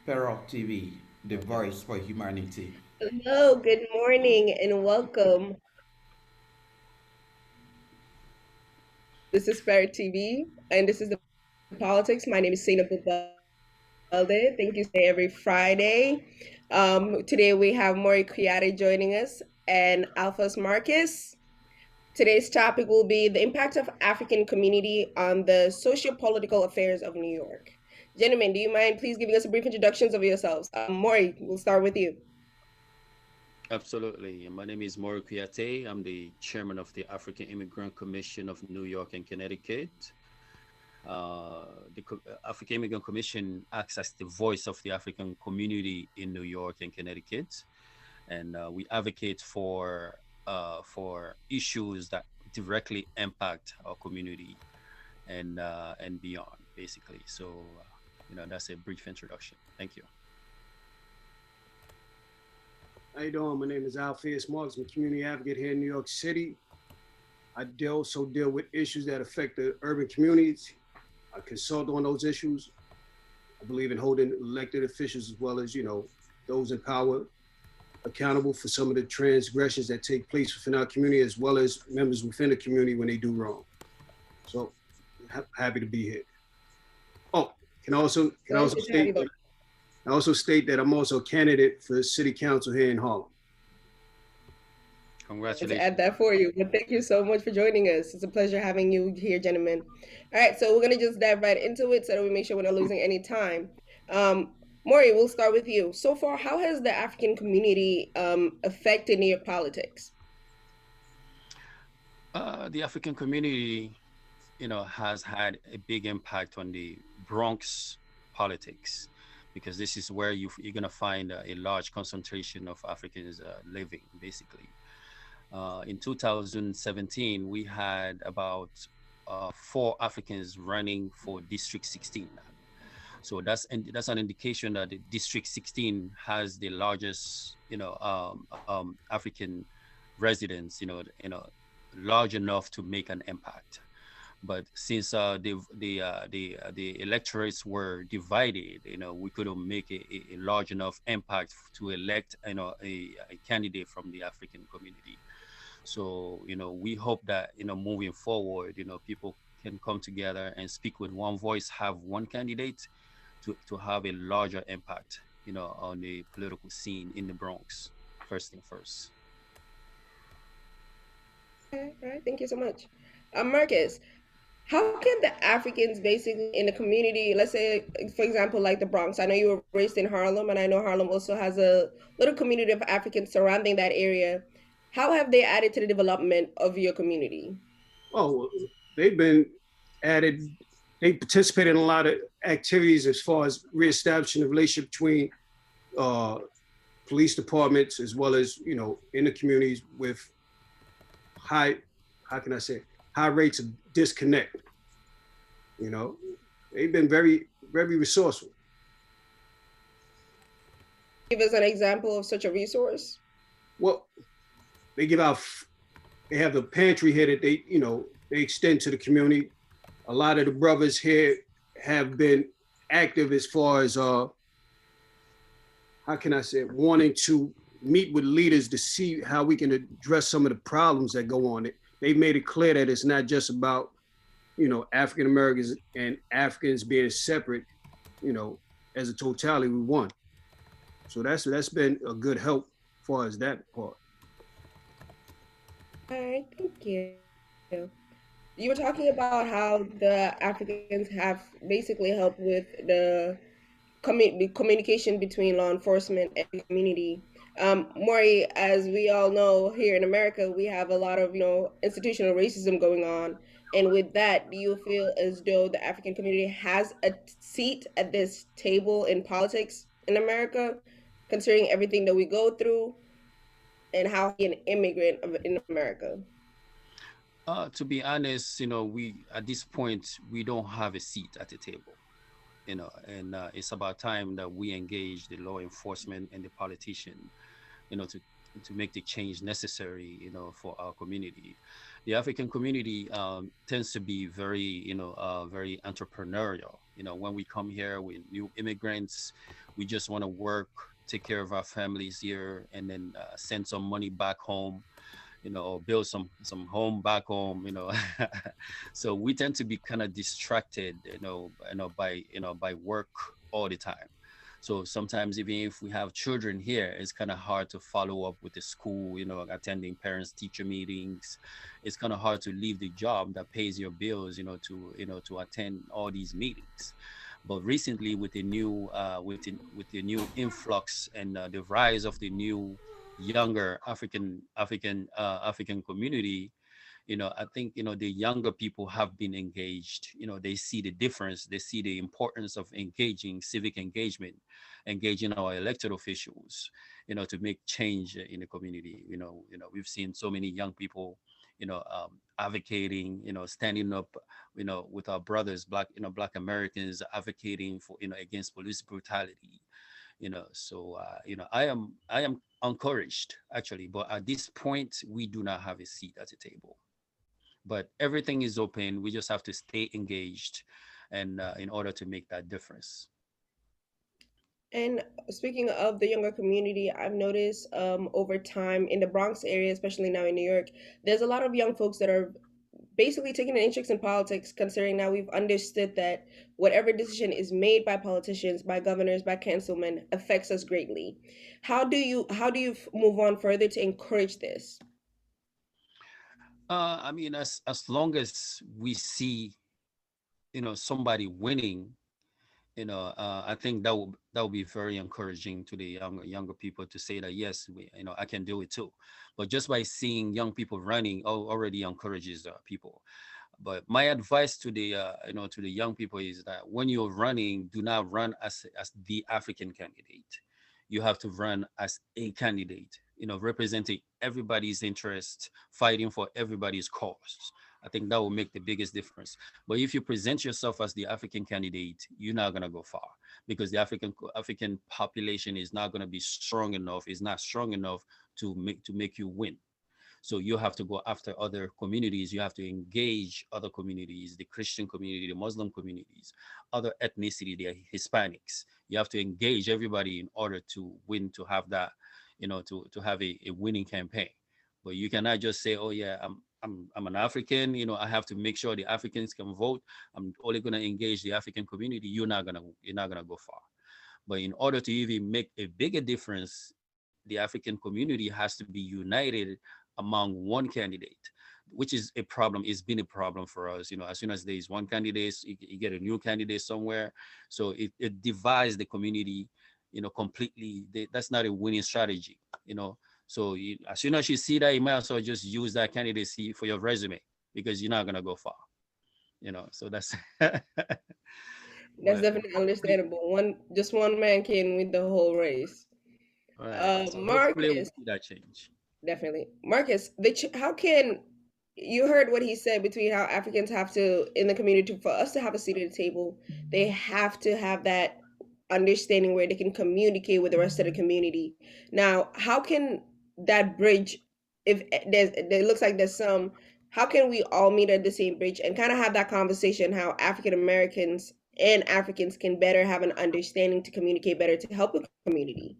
Parrot TV, the voice for humanity. Hello, good morning, and welcome. This is Parrot TV, and this is the politics. My name is Sainabou Baldeh. Thank you every Friday. Today we have Mory Kouyate joining us and Alpheaus Marcus. Today's topic will be the impact of African community on the socio-political affairs of New York. Gentlemen, do you mind please giving us a brief introductions of yourselves? Mory, we'll start with you. Absolutely. My name is Mory Kouyate. I'm the chairman of the African Immigrant Commission of New York and Connecticut. The African Immigrant Commission acts as the voice of the African community in New York and Connecticut, and we advocate for issues that directly impact our community and beyond, basically. So, that's a brief introduction. Thank you. How you doing? My name is Alpheaus. I'm a community advocate here in New York City. I also deal with issues that affect the urban communities. I consult on those issues. I believe in holding elected officials as well as, those in power accountable for some of the transgressions that take place within our community as well as members within the community when they do wrong. So happy to be here. Oh, can So also good to have state you both. that I also state that I'm also a candidate for city council here in Harlem. To add Congratulations. that for you. But thank you so much for joining us. It's a pleasure having you here, gentlemen. All right, so we're gonna just dive right into it so that we make sure we're not losing any time. Um, Maury, we'll start with you. So far, how has the African community affected New York politics? The African community, has had a big impact on the Bronx politics because this is where you're going to find a large concentration of Africans living, basically. In 2017, we had about four Africans running for District 16. So that's an indication that the District 16 has the largest, African residents, large enough to make an impact. But since the electorates were divided, we couldn't make a large enough impact to elect, a candidate from the African community. So, we hope that, moving forward, people can come together and speak with one voice, have one candidate to have a larger impact, on the political scene in the Bronx, first thing first. Okay, all right, thank you so much. Marcus, how can the Africans basically in the community, let's say, for example, like the Bronx, I know you were raised in Harlem, and I know Harlem also has a little community of Africans surrounding that area. How have they added to the development of your community? Oh, they've been added. They participated in a lot of activities as far as reestablishing the relationship between uh, police departments as well as in the communities with high, how can I say, high rates of disconnect. You know, they've been very resourceful. Give us an example of such a resource. Well, they give out. They have the pantry here that they extend to the community. A lot of the brothers here have been active as far as how can I say it, wanting to meet with leaders to see how we can address some of the problems that go on. They've made it clear that it's not just about African Americans and Africans being separate, you know, as a totality, we won. So that's been a good help as far as that part. All right, thank you. You were talking about how the Africans have basically helped with the communication between law enforcement and the community. Maury, as we all know, here in America, we have a lot of institutional racism going on, and with that, do you feel as though the African community has a seat at this table in politics in America, considering everything that we go through and how an immigrant in America? To be honest, we at this point we don't have a seat at the table. And it's about time that we engage the law enforcement and the politician, to make the change necessary, for our community. The African community tends to be very, very entrepreneurial. When we come here with new immigrants, We just want to work, take care of our families here, and then send some money back home, or build some home back home, So we tend to be kind of distracted, by work all the time. So sometimes even if we have children here, it's kind of hard to follow up with the school, attending parents teacher meetings. It's kind of hard to leave the job that pays your bills, to attend all these meetings. But recently, with the new influx and the rise of the new younger African community, I think the younger people have been engaged. They see the difference. They see the importance of engaging, civic engagement, engaging our elected officials, to make change in the community. We've seen so many young people, advocating, standing up, with our brothers, Black Americans, advocating for, against police brutality. So I am encouraged, actually, but at this point we do not have a seat at the table. But everything is open. We just have to stay engaged, and in order to make that difference. And speaking of the younger community, I've noticed over time in the Bronx area, especially now in New York, there's a lot of young folks that are basically taking an interest in politics, considering now we've understood that whatever decision is made by politicians, by governors, by councilmen affects us greatly. How do you move on further to encourage this? I mean, as long as we see, somebody winning, I think that will be very encouraging to the younger people, to say that yes, I can do it too. But just by seeing young people running already encourages people. But my advice to the to the young people is that when you're running, do not run as the African candidate. You have to run as a candidate, representing everybody's interest, fighting for everybody's cause. I think that will make the biggest difference. But if you present yourself as the African candidate, you're not gonna go far, because the African population is not gonna be strong enough. Is not strong enough to make you win. So you have to go after other communities. You have to engage other communities, the Christian community, the Muslim communities, other ethnicity, the Hispanics. You have to engage everybody in order to win, to have that, to have a winning campaign. But you cannot just say, oh yeah, I'm an African, I have to make sure the Africans can vote. I'm only gonna engage the African community. You're not gonna go far. But in order to even make a bigger difference, the African community has to be united among one candidate, which is a problem. It's been a problem for us. As soon as there is one candidate, you get a new candidate somewhere. So it divides the community, completely. That's not a winning strategy, So as soon as you see that, you might as well just use that candidacy for your resume, because you're not going to go far, So that's, That's but definitely hopefully, understandable. Just one man can win the whole race. all right. So hopefully we Marcus, see that change. definitely. Marcus, how can you heard what he said between how Africans have to in the community for us to have a seat at the table, they have to have that understanding where they can communicate with the rest of the community. Now, how can that bridge if there looks like there's some how can we all meet at the same bridge and kind of have that conversation how African Americans and Africans can better have an understanding to communicate better to help the community?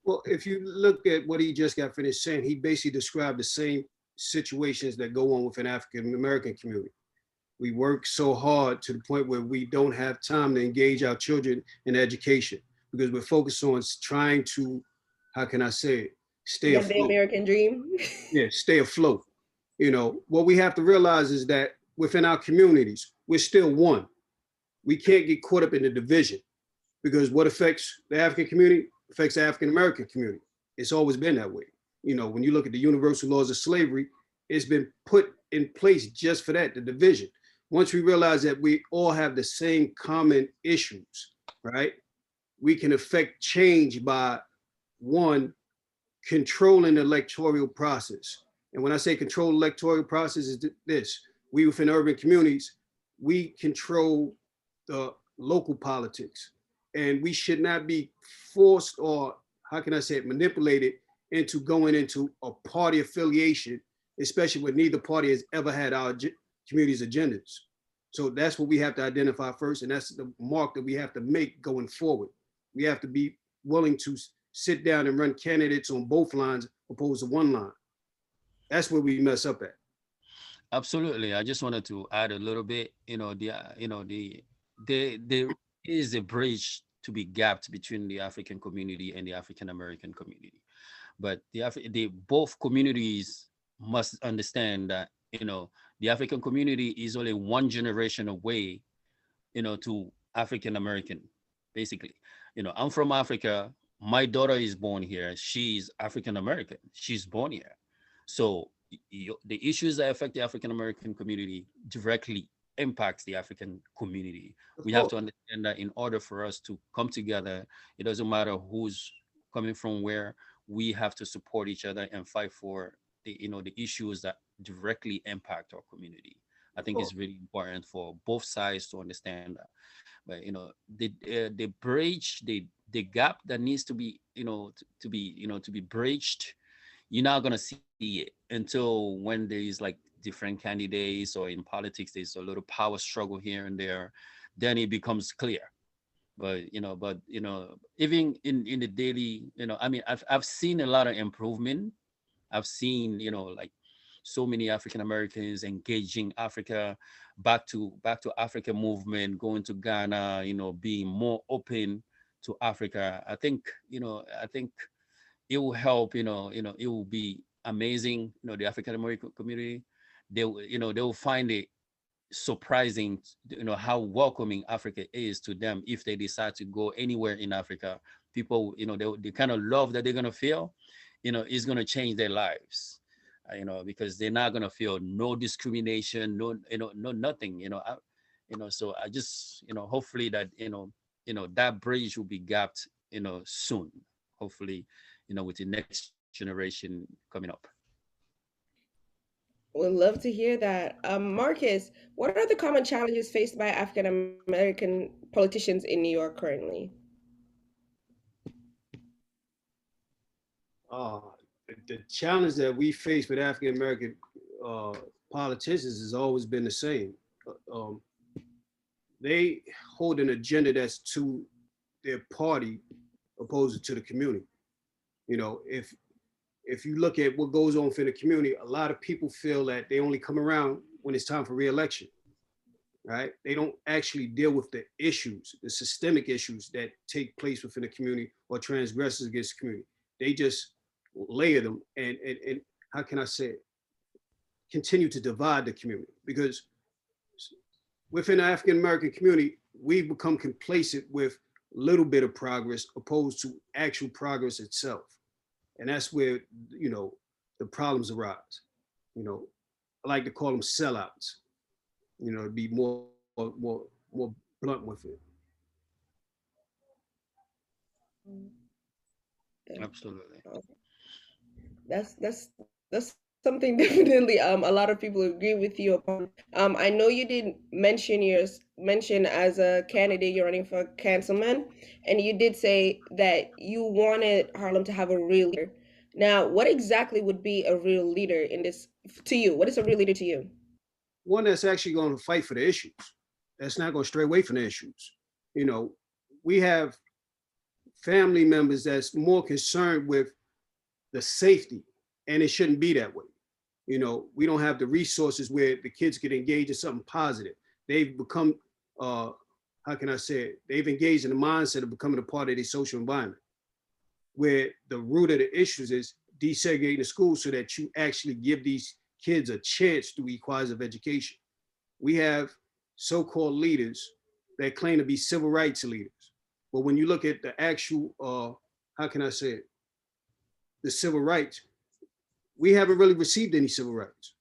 Well, if you look at what he just got finished saying, he basically described the same situations that go on within African American community. We work so hard to the point where we don't have time to engage our children in education because we're focused on trying to, how can I say it, stay Get the afloat. American dream. Yeah, stay afloat. What we have to realize is that within our communities, we're still one. We can't get caught up in the division because what affects the African community affects the African American community. It's always been that way. When you look at the universal laws of slavery, it's been put in place just for that, the division. Once we realize that we all have the same common issues, right? We can affect change by one, controlling the electoral process. And when I say control the electoral process is this, we within urban communities, we control the local politics and we should not be forced or how can I say it, manipulated into going into a party affiliation, especially when neither party has ever had our community's agendas. So that's what we have to identify first. And that's the mark that we have to make going forward. We have to be willing to sit down and run candidates on both lines opposed to one line. That's where we mess up at. Absolutely. I just wanted to add a little bit. There is a bridge to be gapped between the African community and the African American community, but the both communities must understand that the African community is only one generation away, to African American. Basically, I'm from Africa. My daughter is born here. She's African American. She's born here. So the issues that affect the African American community directly impacts the African community. We have to understand that in order for us to come together, it doesn't matter who's coming from where. We have to support each other and fight for the issues that directly impact our community. I think it's really important for both sides to understand that. But the bridge, the gap that needs to be to be bridged, you're not gonna see it until when there's like different candidates, or in politics there's a little power struggle here and there, then it becomes clear. But even in the daily, I mean, I've seen a lot of improvement. I've seen like so many African Americans engaging Africa, back to Africa movement, going to Ghana, being more open to Africa. I think it will help. It will be amazing. The African American community, they will find it surprising, how welcoming Africa is to them if they decide to go anywhere in Africa. People, the kind of love that they're gonna feel, is gonna change their lives. Because they're not gonna feel no discrimination, no nothing. So I just, hopefully that that bridge will be gapped, soon. Hopefully, with the next generation coming up. Would love to hear that. Marcus, what are the common challenges faced by African American politicians in New York currently? Uh, the challenge that we face with African American politicians has always been the same. Um, they hold an agenda that's to their party opposed to the community. If you look at what goes on for the community, a lot of people feel that they only come around when it's time for re-election, right? They don't actually deal with the issues, the systemic issues that take place within the community or transgresses against the community. They just layer them and how can I say it, continue to divide the community, because within the African American community, we've become complacent with little bit of progress opposed to actual progress itself. And that's where, the problems arise. I like to call them sellouts, to be more blunt with it. Absolutely. That's something definitely a lot of people agree with you upon. I know you did mention as a candidate you're running for councilman, and you did say that you wanted Harlem to have a real leader. Now, what exactly would be a real leader in this to you? What is a real leader to you? One that's actually going to fight for the issues. That's not going to stray away from the issues. We have family members that's more concerned with the safety, and it shouldn't be that way. We don't have the resources where the kids could engage in something positive. They've become, how can I say it? They've engaged in the mindset of becoming a part of their social environment, where the root of the issues is desegregating the schools so that you actually give these kids a chance through equality of education. We have so-called leaders that claim to be civil rights leaders. But when you look at the actual, how can I say it? The civil rights, we haven't really received any civil rights.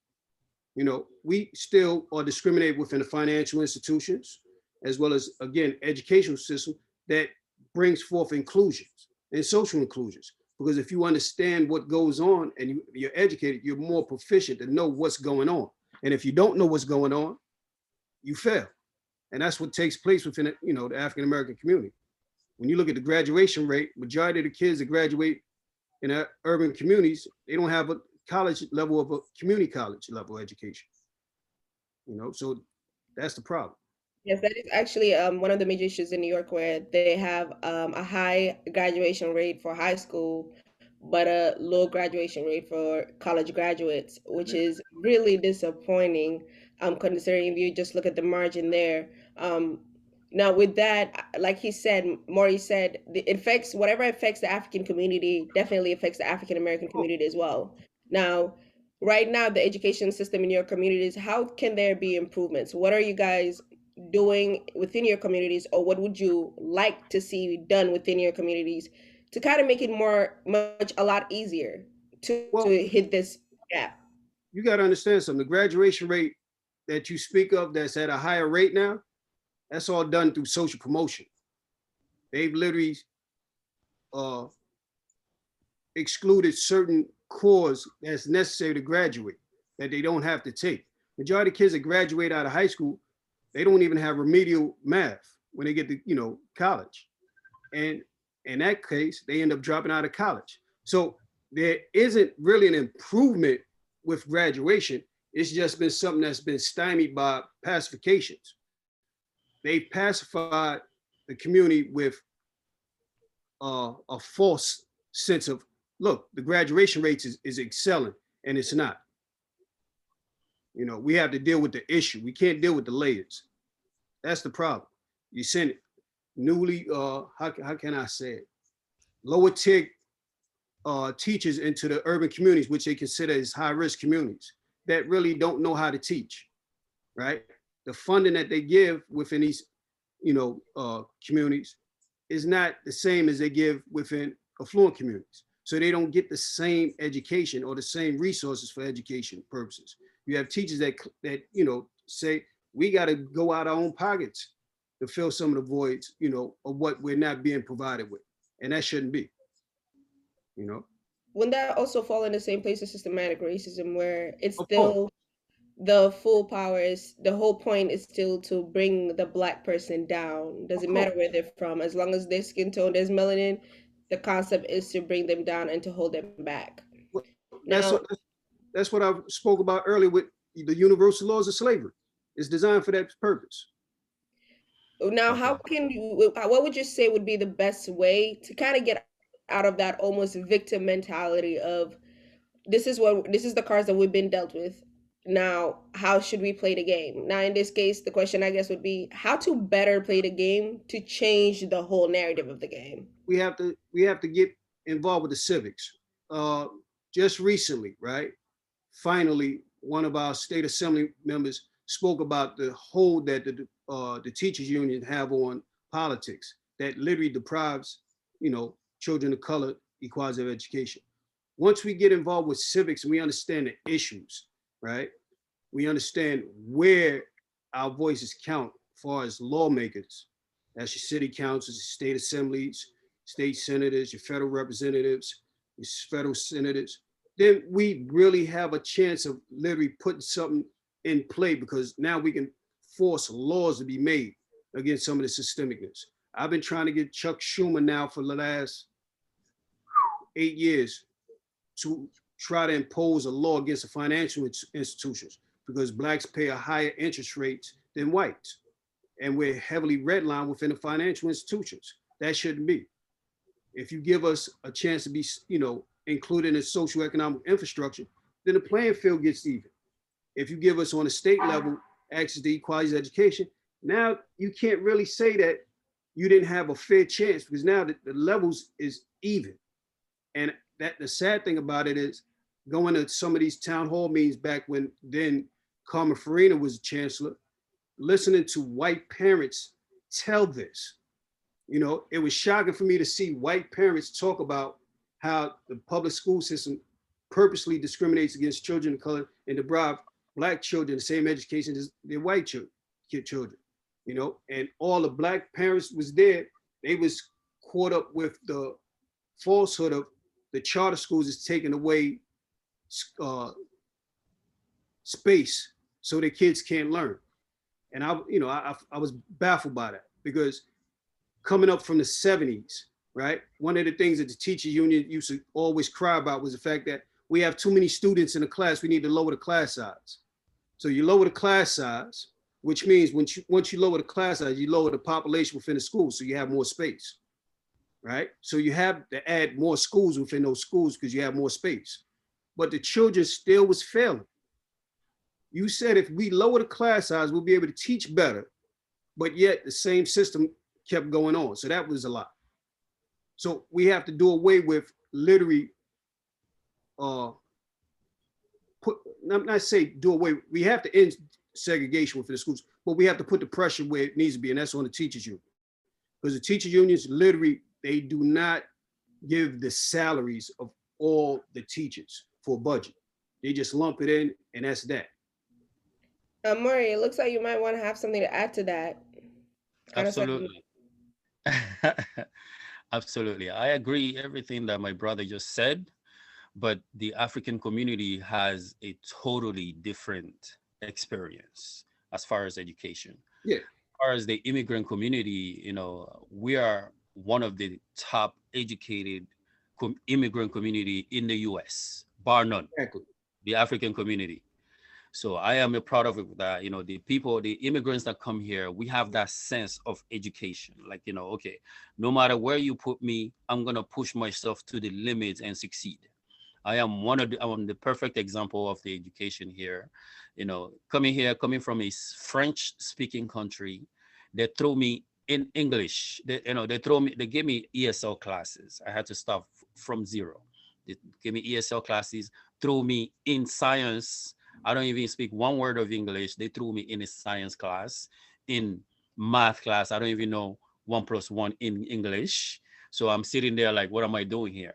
We still are discriminated within the financial institutions, as well as, again, educational system that brings forth inclusions and social inclusions. Because if you understand what goes on and you're educated, you're more proficient to know what's going on. And if you don't know what's going on, you fail. And that's what takes place within the African-American community. When you look at the graduation rate, majority of the kids that graduate in our urban communities, they don't have a college level of a community college level education. So that's the problem. Yes, that is actually one of the major issues in New York, where they have a high graduation rate for high school, but a low graduation rate for college graduates, which is really disappointing. Considering if you just look at the margin there. Now with that, like he said, Maury said, it affects whatever affects the African community definitely affects the African American community as well. Now, right now, the education system in your communities, how can there be improvements? What are you guys doing within your communities, or what would you like to see done within your communities to kind of make it a lot easier to Well, hit this gap? you got to understand something. The graduation rate that you speak of that's at a higher rate now, that's all done through social promotion. They've literally uh, excluded certain cores that's necessary to graduate that they don't have to take. Majority of kids that graduate out of high school, they don't even have remedial math when they get to college, and in that case, they end up dropping out of college. So there isn't really an improvement with graduation. It's just been something that's been stymied by pacifications. They pacified the community with a false sense of, look, the graduation rates is excelling, and it's not. We have to deal with the issue. We can't deal with the layers. That's the problem. You send newly, how can I say it? Lower tier teachers into the urban communities, which they consider as high risk communities that really don't know how to teach, right? The funding that they give within these, communities is not the same as they give within affluent communities. So they don't get the same education or the same resources for education purposes. You have teachers that say we got to go out our own pockets to fill some of the voids, of what we're not being provided with, and that shouldn't be. Wouldn't that also fall in the same place as systematic racism, where it's Of course. still the full power is the whole point is still to bring the black person down? Of Doesn't course. matter where they're from, as long as their skin tone, there's melanin, the concept is to bring them down and to hold them back. That's Now, that's what I spoke about earlier with the universal laws of slavery. It's designed for that purpose. how can you, what would you say would be the best way to kind of get out of that almost victim mentality of this is the cards that we've been dealt with. Now, how should we play the game? Now, in this case, the question I guess would be how to better play the game to change the whole narrative of the game. We have to get involved with the civics. Uh, just recently, right? Finally, one of our state assembly members spoke about the hold that the teachers union have on politics that literally deprives children of color equality of education. Once we get involved with civics and we understand the issues, right? We understand where our voices count as far as lawmakers. That's your city councils, state assemblies, state senators, your federal representatives, your federal senators. Then we really have a chance of literally putting something in play, because now we can force laws to be made against some of the systemicness. I've been trying to get Chuck Schumer now for the last 8 years to try to impose a law against the financial institutions, because blacks pay a higher interest rate than whites. And we're heavily redlined within the financial institutions. That shouldn't be. If you give us a chance to be, included in the socioeconomic infrastructure, then the playing field gets even. If you give us on a state level access to equality education, now you can't really say that you didn't have a fair chance, because now the levels is even. And that the sad thing about it is, going to some of these town hall meetings back when then Carmen Farina was chancellor, listening to white parents tell this, it was shocking for me to see white parents talk about how the public school system purposely discriminates against children of color and deprive black children the same education as their white children, and all the black parents was there. They was caught up with the falsehood of the charter schools is taking away space so their kids can't learn. And I was baffled by that, because coming up from the 70s, right? One of the things that the teachers union used to always cry about was the fact that we have too many students in the class. We need to lower the class size. So you lower the class size, which means once you lower the class size, you lower the population within the school, so you have more space, right? So you have to add more schools within those schools because you have more space. But the children still was failing. You said if we lower the class size, we'll be able to teach better, but yet the same system kept going on. So that was a lot. So we have to do away with literally, not say do away. We have to end segregation within the schools, but we have to put the pressure where it needs to be, and that's on the teachers union. Because the teachers unions literally, they do not give the salaries of all the teachers for a budget. They just lump it in, and that's that. Mory, it looks like you might want to have something to add to that. Absolutely. Absolutely. I agree everything that my brother just said, but the African community has a totally different experience as far as education. Yeah. As far as the immigrant community, we are one of the top educated immigrant community in the US, bar none. Exactly. The African community. So I am proud of it that, the immigrants that come here, we have that sense of education. Like, okay, no matter where you put me, I'm going to push myself to the limits and succeed. I'm the perfect example of the education here. Coming from a French speaking country, they throw me in English. They gave me ESL classes. I had to start from zero. They gave me ESL classes, threw me in science. I don't even speak one word of English. They threw me in a science class, in math class. I don't even know 1 + 1 in English. So I'm sitting there like, what am I doing here?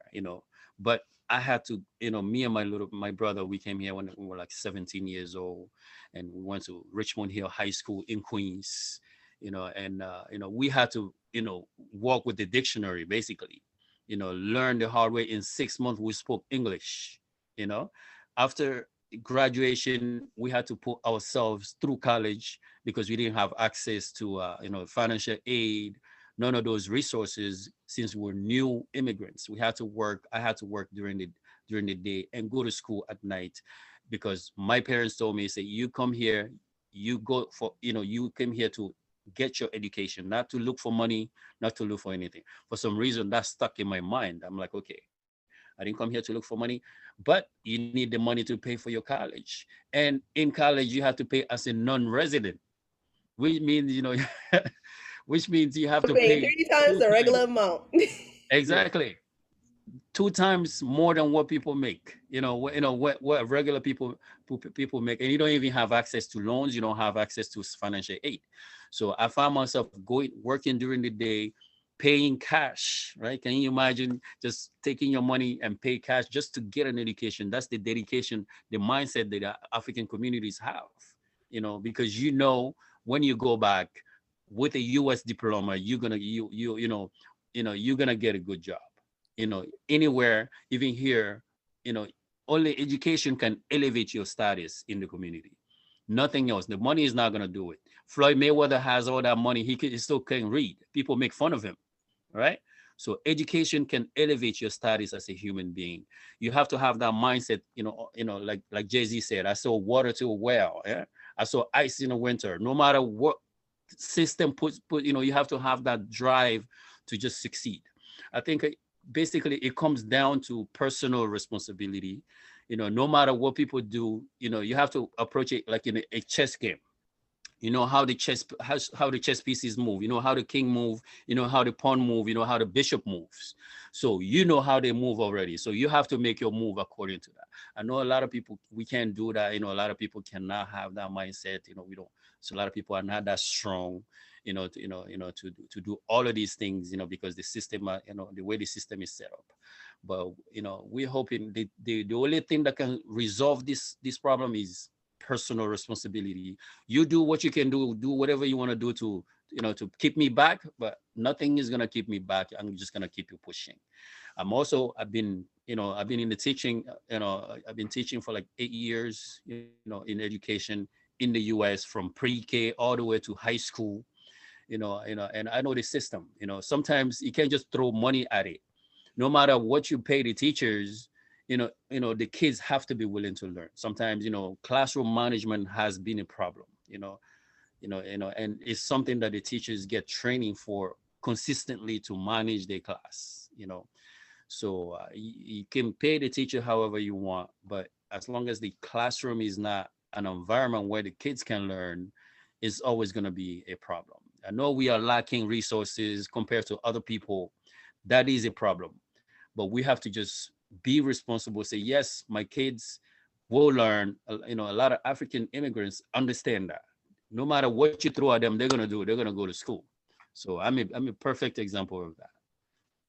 But I had to, me and my brother, we came here when we were like 17 years old, and we went to Richmond Hill High School in Queens, and we had to, walk with the dictionary, basically, learn the hard way. In 6 months, we spoke English, after graduation, we had to put ourselves through college because we didn't have access to financial aid, none of those resources, since we're new immigrants. I had to work during the day and go to school at night, because my parents told me, say, you come here, you came here to get your education, not to look for money, not to look for anything. For some reason, that stuck in my mind. I'm like, okay, I didn't come here to look for money, but you need the money to pay for your college. And in college, you have to pay as a non-resident, which means, which means you have to pay 3 times the regular amount. Exactly. 2 times more than what people make, what regular people make. And you don't even have access to loans. You don't have access to financial aid. So I found myself working during the day, paying cash, right? Can you imagine just taking your money and pay cash just to get an education? That's the dedication, the mindset that African communities have, because when you go back with a US diploma, you're gonna you're gonna get a good job. Anywhere, even here, only education can elevate your status in the community. Nothing else. The money is not gonna do it. Floyd Mayweather has all that money. He still can't read. People make fun of him. Right? So education can elevate your status as a human being. You have to have that mindset, like Jay-Z said, I saw water to a well. Yeah? I saw ice in the winter. No matter what system put, you have to have that drive to just succeed. I think basically it comes down to personal responsibility. No matter what people do, you have to approach it like in a chess game. How the chess pieces move, how the king move, how the pawn move, how the bishop moves. So how they move already. So you have to make your move according to that. I know a lot of people, we can't do that. A lot of people cannot have that mindset. We don't. So a lot of people are not that strong, to do all of these things, because the system, the way the system is set up. But we're hoping the only thing that can resolve this problem is personal responsibility. You do what you can do whatever you want to do to keep me back, but nothing is going to keep me back. I'm just going to keep you pushing. I've been in the teaching, I've been teaching for like 8 years, in education in the US, from pre-K all the way to high school, and I know the system. Sometimes you can't just throw money at it. No matter what you pay the teachers, the kids have to be willing to learn. Sometimes, classroom management has been a problem. and it's something that the teachers get training for consistently to manage their class. So you can pay the teacher however you want, but as long as the classroom is not an environment where the kids can learn, it's always going to be a problem. I know we are lacking resources compared to other people. That is a problem, but we have to just be responsible. Say, yes, my kids will learn. A lot of African immigrants understand that. No matter what you throw at them, they're going to do. They're going to go to school. So I'm a perfect example of that.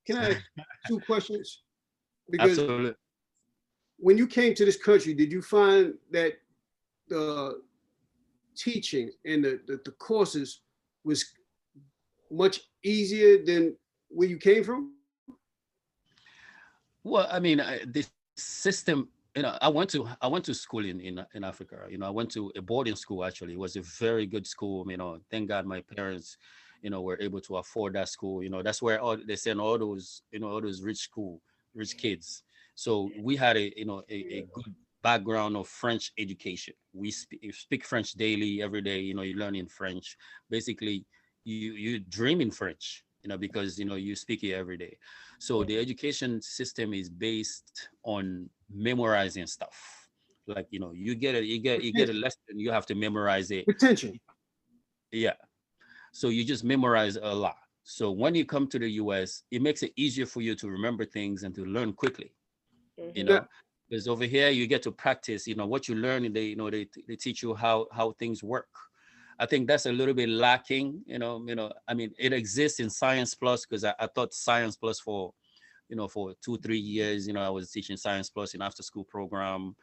Can I ask 2 questions? Because Absolutely. when you came to this country, did you find that the teaching and the courses was much easier than where you came from? Well, I mean, the system. I went to school in Africa. I went to a boarding school. Actually, it was a very good school. Thank God my parents, were able to afford that school. That's where they send all those rich kids. So we had a good background of French education. You speak French daily, every day. You learn in French. Basically, you dream in French. Because you speak it every day. So the education system is based on memorizing stuff. Like you get a lesson, you have to memorize it. Retention. Yeah. So you just memorize a lot. So when you come to the US, it makes it easier for you to remember things and to learn quickly. Because over here you get to practice. What you learn, and they teach you how things work. I think that's a little bit lacking. I mean, it exists in Science Plus, because I taught Science Plus for 2-3 years. I was teaching Science Plus in after school program,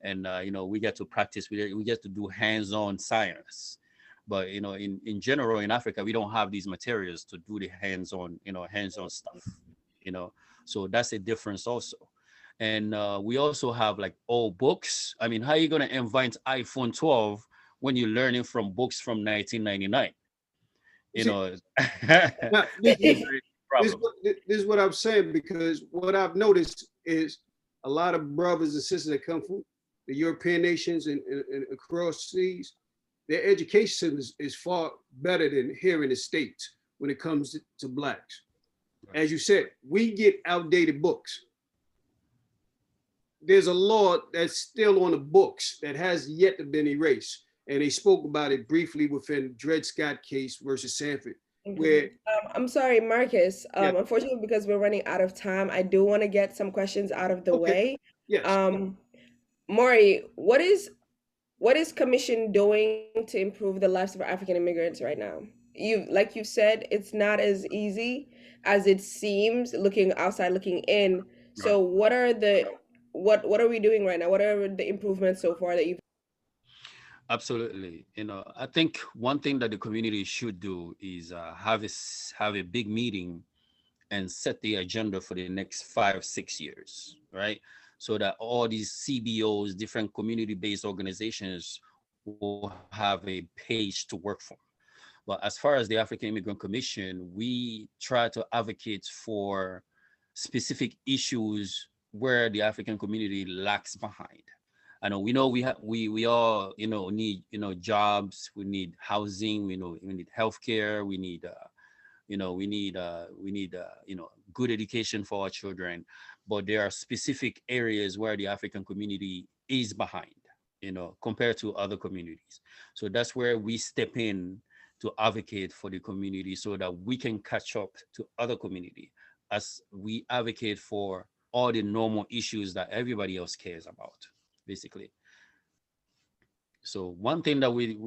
and we get to practice. We get to do hands-on science. But in general in Africa, we don't have these materials to do the hands-on stuff. So that's a difference also. And we also have like old books. I mean, how are you going to invent iPhone 12 when you're learning from books from 1999? Now, It's a great problem. this is what I'm saying, because what I've noticed is a lot of brothers and sisters that come from the European nations and across seas, their education is far better than here in the States when it comes to blacks. As you said, we get outdated books. There's a law that's still on the books that has yet to been erased. And they spoke about it briefly within Dred Scott case versus Sanford, where I'm sorry, Marcus. Yeah. Unfortunately, because we're running out of time, I do want to get some questions out of the way. yes, Mory, what is Commission doing to improve the lives of African immigrants right now? Like you said, it's not as easy as it seems looking outside, looking in. So what are we doing right now? What are the improvements so far that you've? Absolutely. I think one thing that the community should do is have a big meeting and set the agenda for the next 5-6 years, right? So that all these CBOs, different community-based organizations, will have a page to work from. But as far as the African Immigrant Commission, we try to advocate for specific issues where the African community lacks behind. I know we all need jobs, we need housing, we need healthcare, we need good education for our children. But there are specific areas where the African community is behind, compared to other communities. So that's where we step in to advocate for the community so that we can catch up to other community as we advocate for all the normal issues that everybody else cares about, basically. So one thing that we've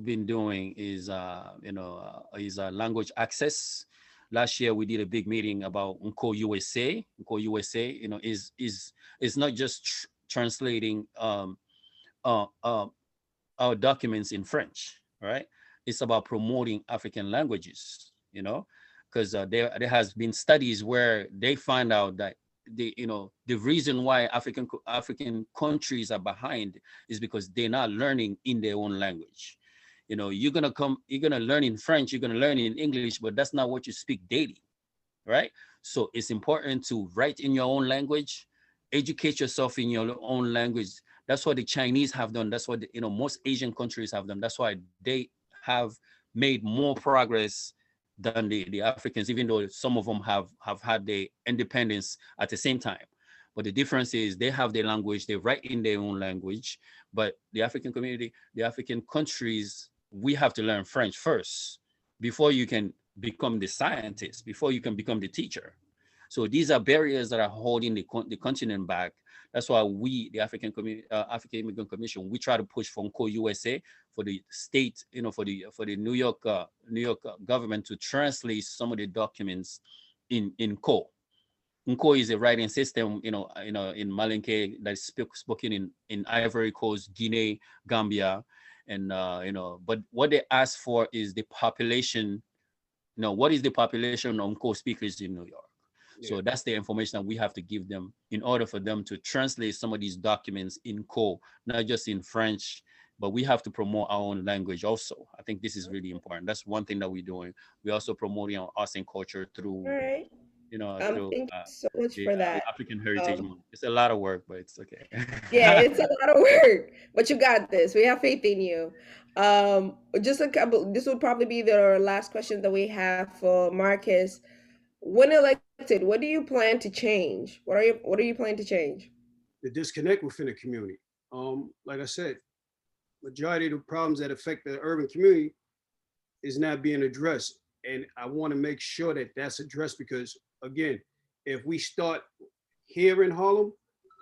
been doing is language access. Last year we did a big meeting about Unco USA. Unco USA, is not just translating our documents in French, right? It's about promoting African languages, because there has been studies where they find out that the reason why African countries are behind is because they're not learning in their own language. You're gonna learn in French, you're gonna learn in English, but that's not what you speak daily, right? So it's important to write in your own language, educate yourself in your own language. That's what the Chinese have done. That's what most Asian countries have done. That's why they have made more progress than the Africans, even though some of them have had their independence at the same time. But the difference is they have their language, they write in their own language. But the African community, the African countries, we have to learn French first before you can become the scientist, before you can become the teacher. So these are barriers that are holding the continent back. That's why we, the African community, African Immigrant Commission, we try to push for USA, for the state, for the New York government to translate some of the documents in Co. Nko is a writing system, in Malinke that is spoken in Ivory Coast, Guinea, Gambia, and but what they ask for is the population. What is the population of Nko speakers in New York? Yeah. So that's the information that we have to give them in order for them to translate some of these documents in Nko, not just in French, but we have to promote our own language also. I think this is really important. That's one thing that we're doing. We're also promoting our arts and culture through. All right. Through thank you so much for that. African Heritage Month. It's a lot of work, but it's okay. Yeah, it's a lot of work, but you got this. We have faith in you. Just a couple. This would probably be the last question that we have for Marcus. When elected, what do you plan to change? What are you planning to change? The disconnect within the community. Like I said, majority of the problems that affect the urban community is not being addressed, and I want to make sure that that's addressed, because again, if we start here in Harlem,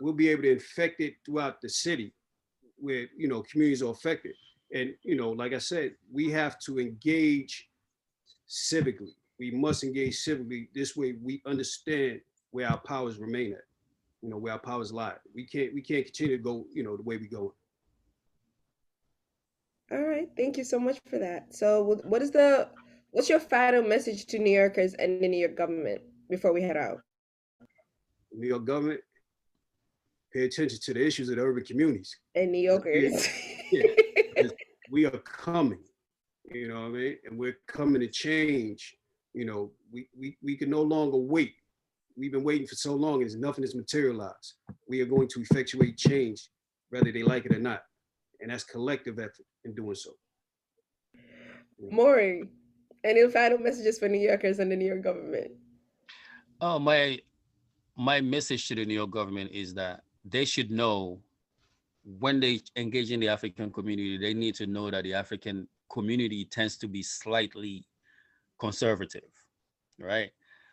we'll be able to infect it throughout the city where, communities are affected. And, like I said, we have to engage civically. We must engage civically. This way we understand where our powers remain at, where our powers lie. We can't continue to go, the way we go. All right. Thank you so much for that. So what's your final message to New Yorkers and the New York government before we head out? The New York government, pay attention to the issues of the urban communities. And New Yorkers. Yeah, we are coming, what I mean? And we're coming to change. We can no longer wait. We've been waiting for so long and nothing is materialized. We are going to effectuate change, whether they like it or not. And that's collective effort in doing so. Mory, any final messages for New Yorkers and the New York government? Oh, my message to the New York government is that they should know, when they engage in the African community, they need to know that the African community tends to be slightly conservative, right?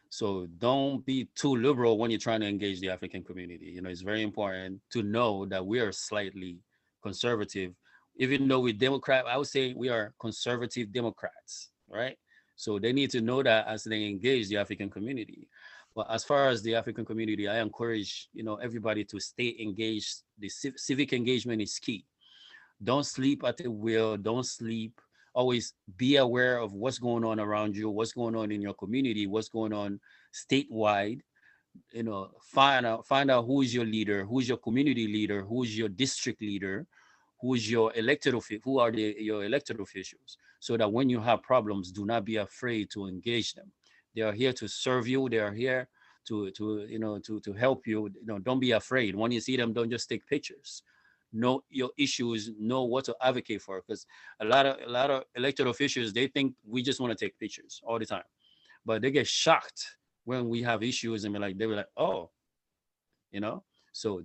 So don't be too liberal when you're trying to engage the African community. It's very important to know that we are slightly conservative. Even though we're Democrat, I would say we are conservative Democrats, right? So they need to know that as they engage the African community. But as far as the African community, I encourage, everybody to stay engaged. The civic engagement is key. Don't sleep at the wheel. Don't sleep. Always be aware of what's going on around you, what's going on in your community, what's going on statewide. Find out who is your leader, who is your community leader, who is your district leader, who is your elected official, who are your elected officials, so that when you have problems, do not be afraid to engage them. They are here to serve you. They are here to help you. Don't be afraid. When you see them, don't just take pictures. Know your issues, know what to advocate for, because a lot of elected officials, they think we just want to take pictures all the time, but they get shocked when we have issues and they were like, oh, so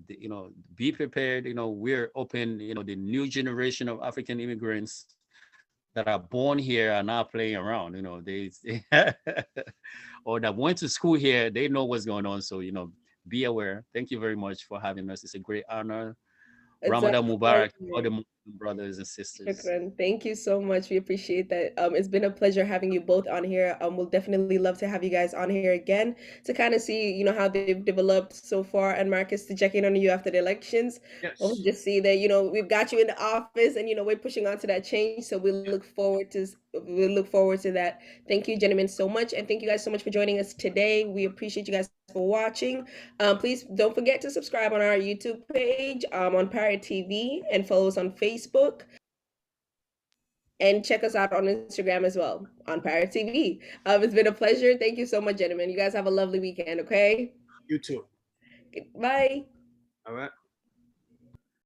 be prepared. We're open. The new generation of African immigrants that are born here are not playing around. They or that went to school here, they know what's going on. So be aware. Thank you very much for having us. It's a great honor. Ramadan Mubarak, all the Muslim brothers and sisters. Shukran. Thank you so much. We appreciate that. It's been a pleasure having you both on here. We'll definitely love to have you guys on here again to kind of see, how they've developed so far. And Marcus, to check in on you after the elections. Yes. We'll just see that, we've got you in the office, and we're pushing on to that change. So we'll look forward to that. Thank you, gentlemen, so much, and thank you guys so much for joining us today. We appreciate you guys for watching. Please don't forget to subscribe on our YouTube page, on Parrot TV, and follow us on Facebook. And check us out on Instagram as well, on Parrot TV. It's been a pleasure. Thank you so much, gentlemen. You guys have a lovely weekend, okay? You too. Bye. All right.